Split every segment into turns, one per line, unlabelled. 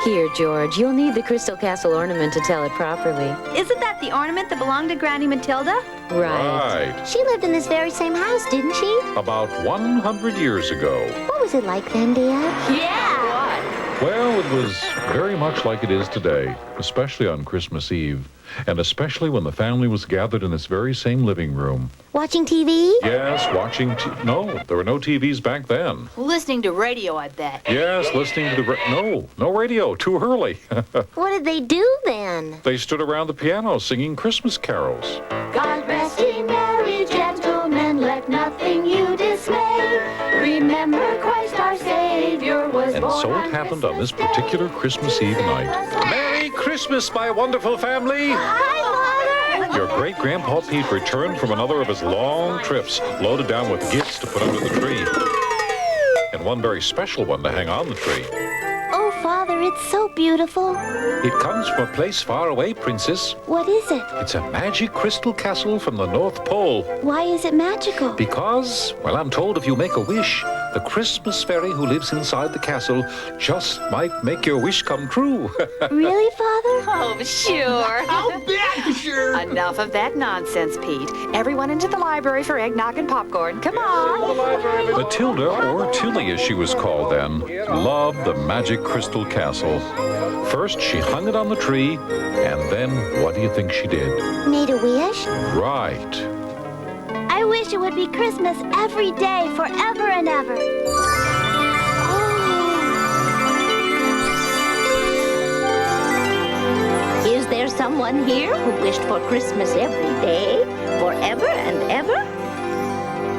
Here, George, you'll need the Crystal Castle ornament to tell it properly.
Isn't that the ornament that belonged to Granny Matilda?
Right.
She lived in this very same house, didn't she?
About 100 years ago.
What was it like then, dear?
Yeah!
Well, it was very much like it is today, especially on Christmas Eve, and especially when the family was gathered in this very same living room.
Watching TV?
Yes, watching No, there were no TVs back then.
Listening to radio, I bet.
Yes, listening to no radio, too early.
What did they do then?
They stood around the piano singing Christmas carols.
God rest ye merry gentlemen, let nothing you dismay. Remember Christ our Savior was
And
born
so
on
it happened on this
Christmas
particular
Day.
Christmas Eve night. Merry Christmas, my wonderful family!
Hi, Mother!
Your great-grandpa Pete returned from another of his long trips, loaded down with gifts to put under the tree. And one very special one to hang on the tree.
Oh, Father, it's so beautiful.
It comes from a place far away, Princess.
What is it?
It's a magic crystal castle from the North Pole.
Why is it magical?
Because, well, I'm told if you make a wish, the Christmas fairy who lives inside the castle just might make your wish come true.
Really, Father?
Oh, sure.
I'll bet, sure.
Enough of that nonsense, Pete. Everyone into the library for eggnog and popcorn. Come on.
Matilda, or Tilly as she was called then, loved the magic crystal castle. First, she hung it on the tree, and then what do you think she did?
Made a wish?
Right.
I wish it would be Christmas every day, forever and ever.
Is there someone here who wished for Christmas every day, forever and ever?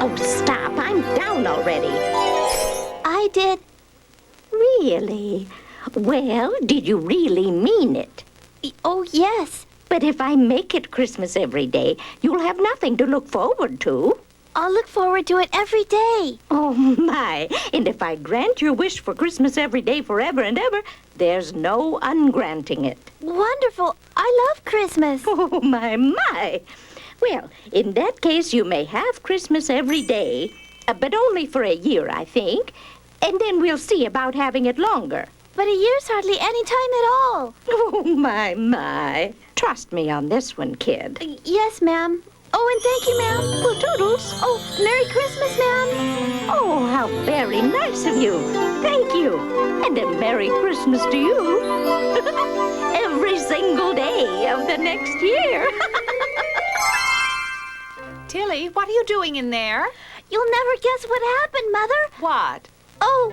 Oh, stop. I'm down already.
I did.
Really? Well, did you really mean it?
Oh, yes.
But if I make it Christmas every day, you'll have nothing to look forward to.
I'll look forward to it every day.
Oh, my. And if I grant your wish for Christmas every day, forever and ever, there's no ungranting it.
Wonderful. I love Christmas.
Oh, my. Well, in that case, you may have Christmas every day, but only for a year, I think. And then we'll see about having it longer.
But a year's hardly any time at all.
Oh, my. Trust me on this one, kid.
Yes, ma'am. Oh, and thank you, ma'am.
Well, toodles.
Oh, Merry Christmas, ma'am.
Oh, how very nice of you. Thank you. And a Merry Christmas to you. Every single day of the next year.
Tilly, what are you doing in there?
You'll never guess what happened, Mother.
What?
Oh,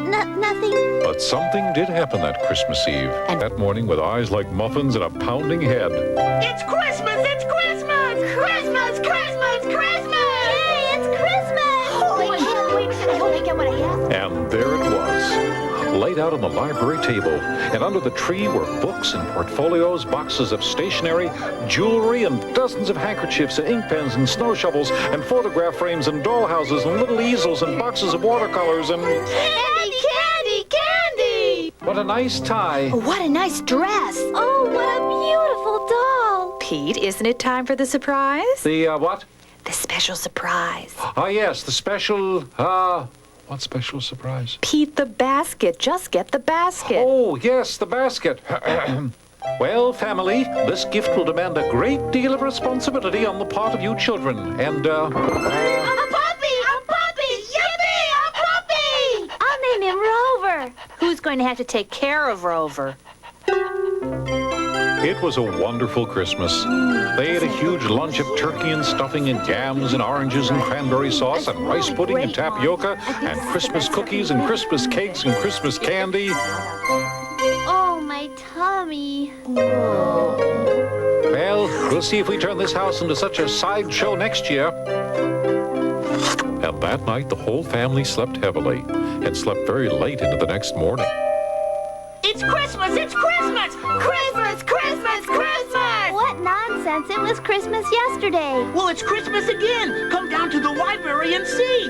nothing.
But something did happen that Christmas Eve. And that morning, with eyes like muffins and a pounding head.
It's Christmas! It's Christmas! Christmas! Christmas! Christmas!
Yay, it's Christmas!
Oh, I can't wait. I hope I get what I asked.
And there it was, laid out on the library table. And under the tree were books and portfolios, boxes of stationery, jewelry, and dozens of handkerchiefs and ink pens and snow shovels and photograph frames and dollhouses and little easels and boxes of watercolors and...
Candy!
What a nice tie.
What a nice dress.
Oh, what a beautiful doll.
Pete, isn't it time for the surprise?
The, what?
The special surprise.
Ah, yes, the special, what special surprise?
Pete, the basket. Just get the basket.
Oh, yes, the basket. Well, family, this gift will demand a great deal of responsibility on the part of you children. And,
A puppy! Yippee! A puppy! I'll name him Rover.
Who's going to have to take care of Rover?
it was a wonderful Christmas. They ate a huge lunch of turkey and stuffing and yams and oranges and cranberry sauce and rice pudding and tapioca and Christmas cookies and Christmas cakes and Christmas candy.
Oh, my tummy.
Well, we'll see if we turn this house into such a sideshow next year. And that night, the whole family slept heavily and slept very late into the next morning.
It's Christmas! It's Christmas! Christmas! Christmas! Christmas!
What nonsense. It was Christmas yesterday.
Well, it's Christmas again. Come down to the library and see.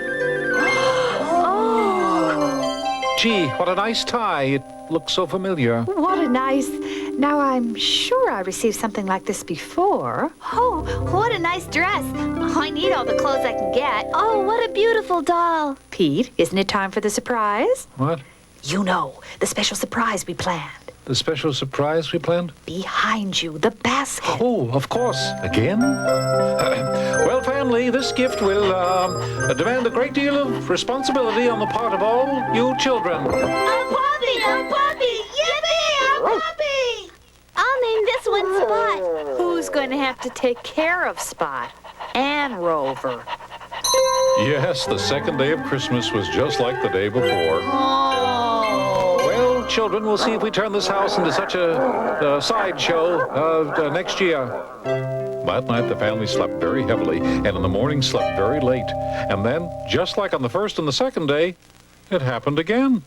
Gee, what a nice tie. It looks so familiar.
What a nice... Now, I'm sure I received something like this before.
Oh, what a nice dress. Oh, I need all the clothes I can get. Oh, what a beautiful doll.
Pete, isn't it time for the surprise?
What?
You know, the special surprise we planned.
The special surprise we planned?
Behind you, the basket.
Oh, of course. Again? Well, family, this gift will demand a great deal of responsibility on the part of all you children.
A puppy! A puppy! Yippee! A puppy! I'll name this one Spot.
Who's going to have to take care of Spot and Rover?
Yes, the second day of Christmas was just like the day before.
Oh.
Well, children, we'll see if we turn this house into such a sideshow next year. That night, the family slept very heavily, and in the morning slept very late. And then, just like on the first and the second day, it happened again.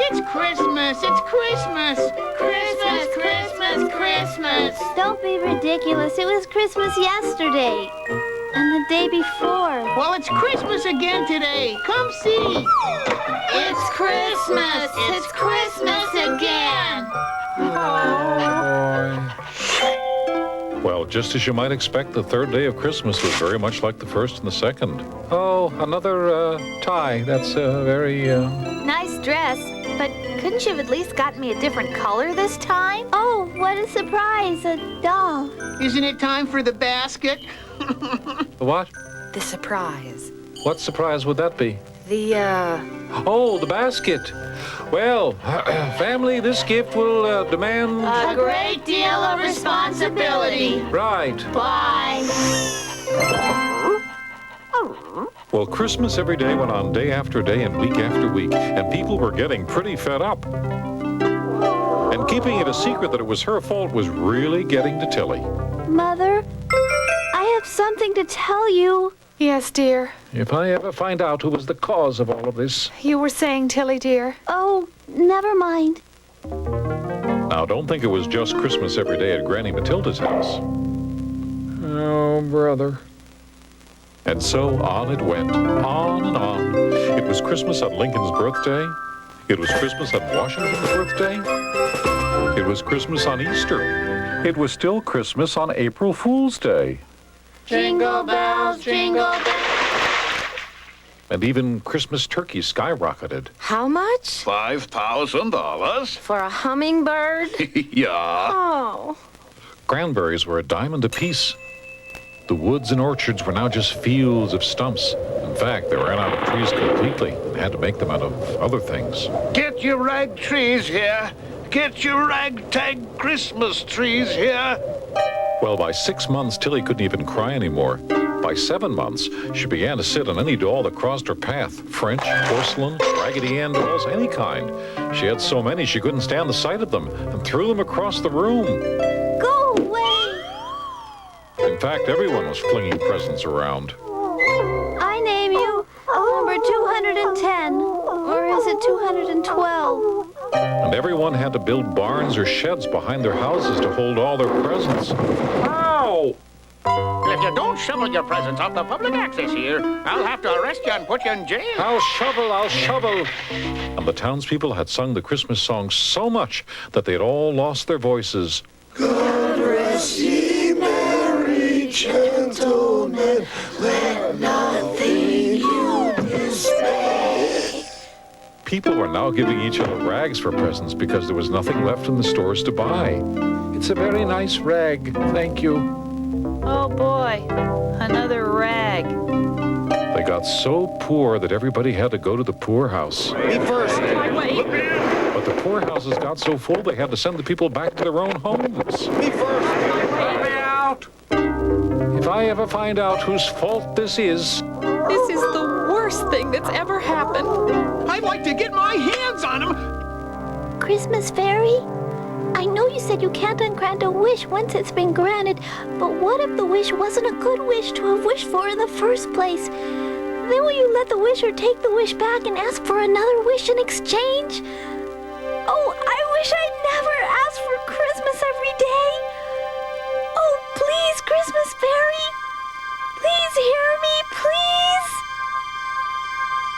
It's Christmas! It's Christmas! Christmas! Christmas! Christmas!
Don't be ridiculous. It was Christmas yesterday. And the day before.
Well, it's Christmas again today. Come see.
It's Christmas! It's Christmas again!
Well, just as you might expect, the third day of Christmas was very much like the first and the second. Oh, another tie. That's very...
Nice dress, but couldn't you have at least gotten me a different color this time?
Oh, what a surprise. A doll.
Isn't it time for the basket?
What?
The surprise.
What surprise would that be?
The,
Oh, the basket. Well, family, this gift will demand...
A great deal of responsibility.
Right.
Bye.
Well, Christmas every day went on day after day and week after week, and people were getting pretty fed up. And keeping it a secret that it was her fault was really getting to Tilly.
Mother, I have something to tell you.
Yes, dear.
If I ever find out who was the cause of all of this...
You were saying, Tilly, dear.
Oh, never mind.
Now, don't think it was just Christmas every day at Granny Matilda's house. Oh, brother. And so on it went, on and on. It was Christmas on Lincoln's birthday. It was Christmas on Washington's birthday. It was Christmas on Easter. It was still Christmas on April Fool's Day.
Jingle bells, jingle bells.
And even Christmas turkeys skyrocketed.
How much?
$5,000?
For a hummingbird?
Yeah.
Oh.
Cranberries were a diamond apiece. The woods and orchards were now just fields of stumps. In fact, they ran out of trees completely and had to make them out of other things.
Get your rag trees here. Get your ragtag Christmas trees here.
Well, by 6 months, Tilly couldn't even cry anymore. By 7 months, she began to sit on any doll that crossed her path. French, porcelain, Raggedy Ann dolls, any kind. She had so many she couldn't stand the sight of them and threw them across the room.
Go away.
In fact, everyone was flinging presents around.
I name you number 210. Or is it 212?
And everyone had to build barns or sheds behind their houses to hold all their presents. Ow!
If you don't shovel your presents off the public access here, I'll have to arrest you and put you in jail.
I'll shovel, I'll shovel. And the townspeople had sung the Christmas song so much that they had all lost their voices.
God rest ye merry gentlemen, let nothing you dismay.
People were now giving each other rags for presents because there was nothing left in the stores to buy. It's a very nice rag, thank you.
Oh, boy. Another rag.
They got so poor that everybody had to go to the poorhouse.
Me first.
But the poorhouses got so full they had to send the people back to their own homes.
Me first. Let me out.
If I ever find out whose fault this is...
This is the worst thing that's ever happened.
I'd like to get my hands on him.
Christmas fairy? I know you said you can't ungrant a wish once it's been granted, but what if the wish wasn't a good wish to have wished for in the first place? Then will you let the wisher take the wish back and ask for another wish in exchange? Oh, I